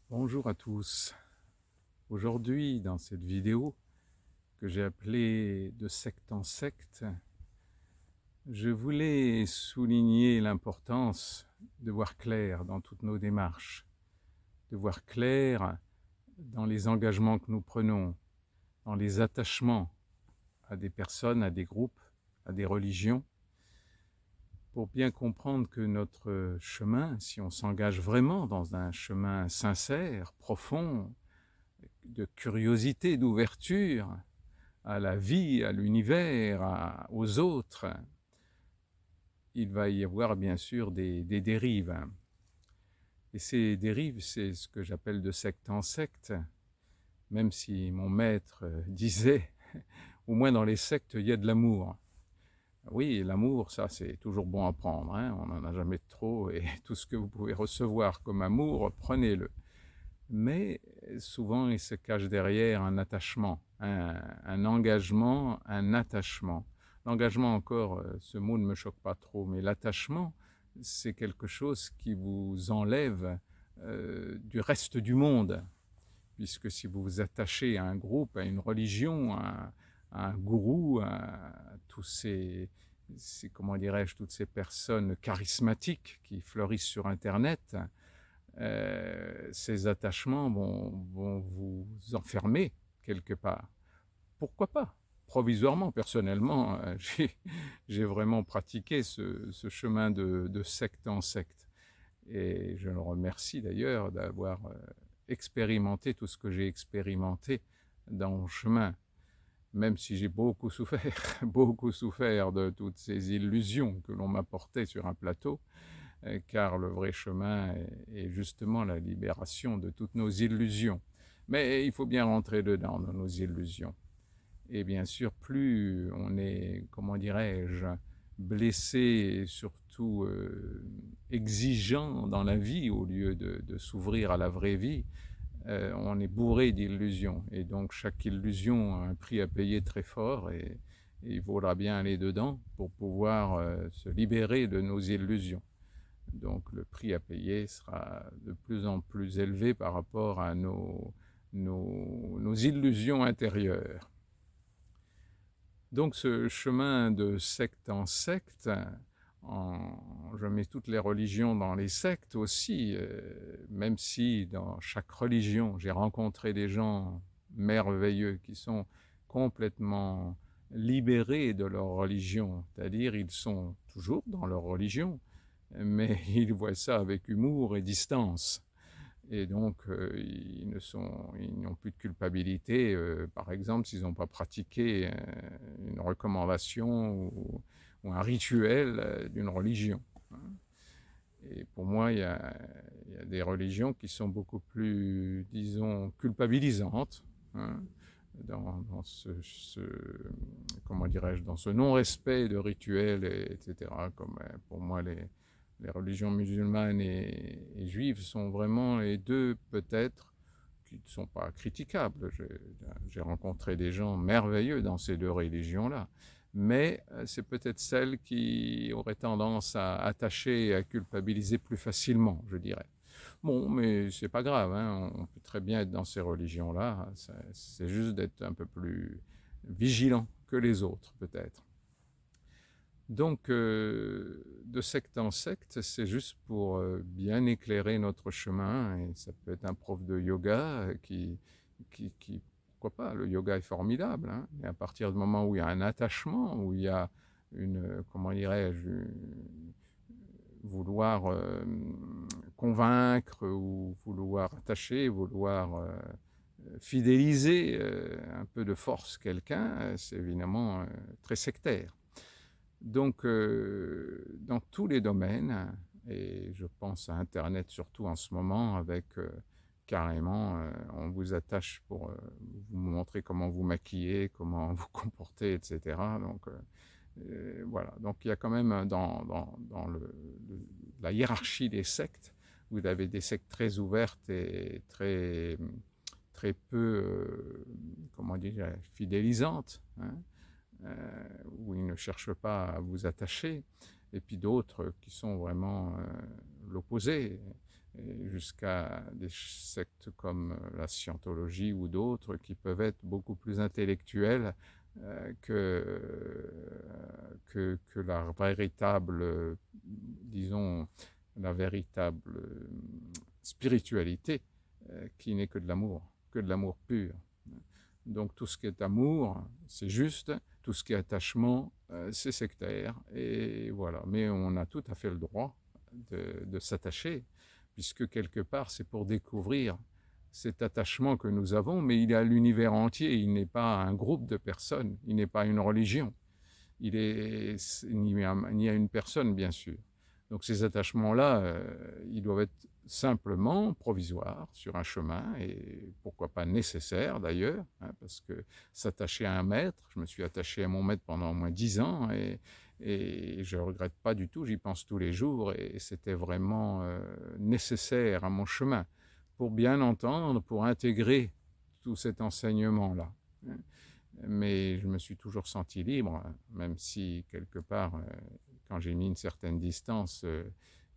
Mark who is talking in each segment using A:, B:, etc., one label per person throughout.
A: Bonjour à tous. Aujourd'hui, dans cette vidéo que j'ai appelée de secte en secte, je voulais souligner l'importance de voir clair dans toutes nos démarches, de voir clair dans les engagements que nous prenons, dans les attachements à des personnes, à des groupes, à des religions, pour bien comprendre que notre chemin, si on s'engage vraiment dans un chemin sincère, profond, de curiosité, d'ouverture à la vie, à l'univers, aux autres, il va y avoir bien sûr des dérives. Et ces dérives, c'est ce que j'appelle de secte en secte, même si mon maître disait, au moins dans les sectes, il y a de l'amour. Oui, l'amour, ça c'est toujours bon à prendre, hein, on n'en a jamais trop, et tout ce que vous pouvez recevoir comme amour, prenez-le. Mais souvent, il se cache derrière un attachement, un engagement, un attachement. L'engagement encore, ce mot ne me choque pas trop, mais l'attachement, c'est quelque chose qui vous enlève du reste du monde, puisque si vous vous attachez à un groupe, à une religion, à un gourou, à tous comment dirais-je, toutes ces personnes charismatiques qui fleurissent sur Internet, ces attachements vont vous enfermer quelque part. Pourquoi pas? Provisoirement, personnellement, j'ai vraiment pratiqué ce chemin de secte en secte. Et je le remercie d'ailleurs d'avoir expérimenté tout ce que j'ai expérimenté dans le chemin, même si j'ai beaucoup souffert, beaucoup souffert de toutes ces illusions que l'on m'apportait sur un plateau, car le vrai chemin est justement la libération de toutes nos illusions. Mais il faut bien rentrer dedans, dans nos illusions. Et bien sûr, plus on est, comment dirais-je, blessé et surtout exigeant dans la vie au lieu de s'ouvrir à la vraie vie, on est bourré d'illusions. Et donc chaque illusion a un prix à payer très fort et il vaudra bien aller dedans pour pouvoir se libérer de nos illusions. Donc le prix à payer sera de plus en plus élevé par rapport à nos illusions intérieures. Donc ce chemin de secte en secte, je mets toutes les religions dans les sectes aussi, même si dans chaque religion, j'ai rencontré des gens merveilleux qui sont complètement libérés de leur religion, c'est-à-dire ils sont toujours dans leur religion, mais ils voient ça avec humour et distance. Et donc, ils n'ont plus de culpabilité, par exemple, s'ils n'ont pas pratiqué une recommandation ou un rituel d'une religion. Et pour moi, il y a des religions qui sont beaucoup plus, disons, culpabilisantes, hein, dans comment dirais-je, dans ce non-respect de rituels, etc. Comme pour moi, les religions musulmanes et juives sont vraiment les deux, peut-être, qui ne sont pas critiquables. J'ai rencontré des gens merveilleux dans ces deux religions-là. Mais c'est peut-être celles qui auraient tendance à attacher et à culpabiliser plus facilement, je dirais. Bon, mais c'est pas grave, hein, on peut très bien être dans ces religions-là. C'est juste d'être un peu plus vigilant que les autres, peut-être. Donc, de secte en secte, c'est juste pour bien éclairer notre chemin. Et ça peut être un prof de yoga pourquoi pas, le yoga est formidable. Hein, et à partir du moment où il y a un attachement, où il y a comment dirais-je, vouloir convaincre ou vouloir attacher, vouloir fidéliser un peu de force quelqu'un, c'est évidemment très sectaire. Donc, dans tous les domaines, et je pense à Internet surtout en ce moment, avec carrément, on vous attache pour vous montrer comment vous maquiller, comment vous comporter, etc. Donc, voilà. Donc, il y a quand même dans la hiérarchie des sectes, vous avez des sectes très ouvertes et très peu, comment dire, fidélisantes, hein, où ils ne cherchent pas à vous attacher, et puis d'autres qui sont vraiment l'opposé. et jusqu'à des sectes comme la scientologie ou d'autres qui peuvent être beaucoup plus intellectuelles que la véritable, disons, la véritable spiritualité qui n'est que de l'amour pur. Donc tout ce qui est amour, c'est juste, tout ce qui est attachement, c'est sectaire, et voilà. Mais on a tout à fait le droit de s'attacher, puisque quelque part c'est pour découvrir cet attachement que nous avons, mais il est à l'univers entier, il n'est pas un groupe de personnes, il n'est pas une religion, il n'y a une personne bien sûr. Donc ces attachements-là, ils doivent être simplement provisoires sur un chemin, et pourquoi pas nécessaires d'ailleurs, hein, parce que s'attacher à un maître, je me suis attaché à mon maître pendant au moins 10 ans, et je ne regrette pas du tout, j'y pense tous les jours, et c'était vraiment nécessaire à mon chemin, pour bien entendre, pour intégrer tout cet enseignement-là. Mais je me suis toujours senti libre, même si quelque part, quand j'ai mis une certaine distance,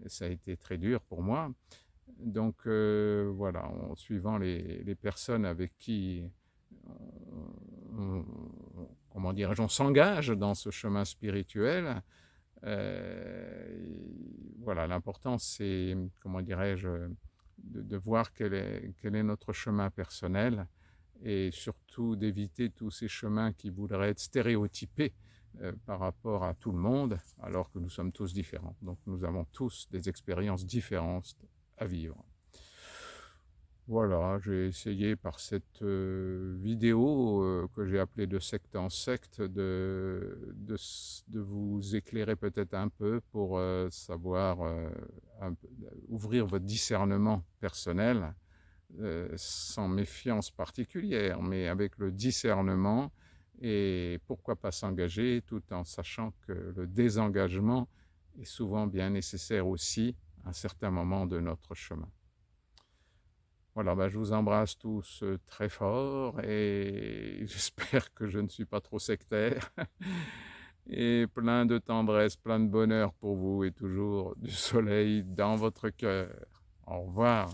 A: ça a été très dur pour moi. Donc voilà, en suivant les personnes avec qui comment dirais-je, on s'engage dans ce chemin spirituel, voilà, l'important c'est, comment dirais-je, de voir quel est notre chemin personnel, et surtout d'éviter tous ces chemins qui voudraient être stéréotypés par rapport à tout le monde, alors que nous sommes tous différents. Donc nous avons tous des expériences différentes à vivre. Voilà, j'ai essayé par cette vidéo que j'ai appelée de secte en secte de vous éclairer peut-être un peu pour savoir, ouvrir votre discernement personnel, sans méfiance particulière, mais avec le discernement, et pourquoi pas s'engager tout en sachant que le désengagement est souvent bien nécessaire aussi à un certain moment de notre chemin. Voilà, je vous embrasse tous très fort, et j'espère que je ne suis pas trop sectaire. Et plein de tendresse, plein de bonheur pour vous, et toujours du soleil dans votre cœur. Au revoir.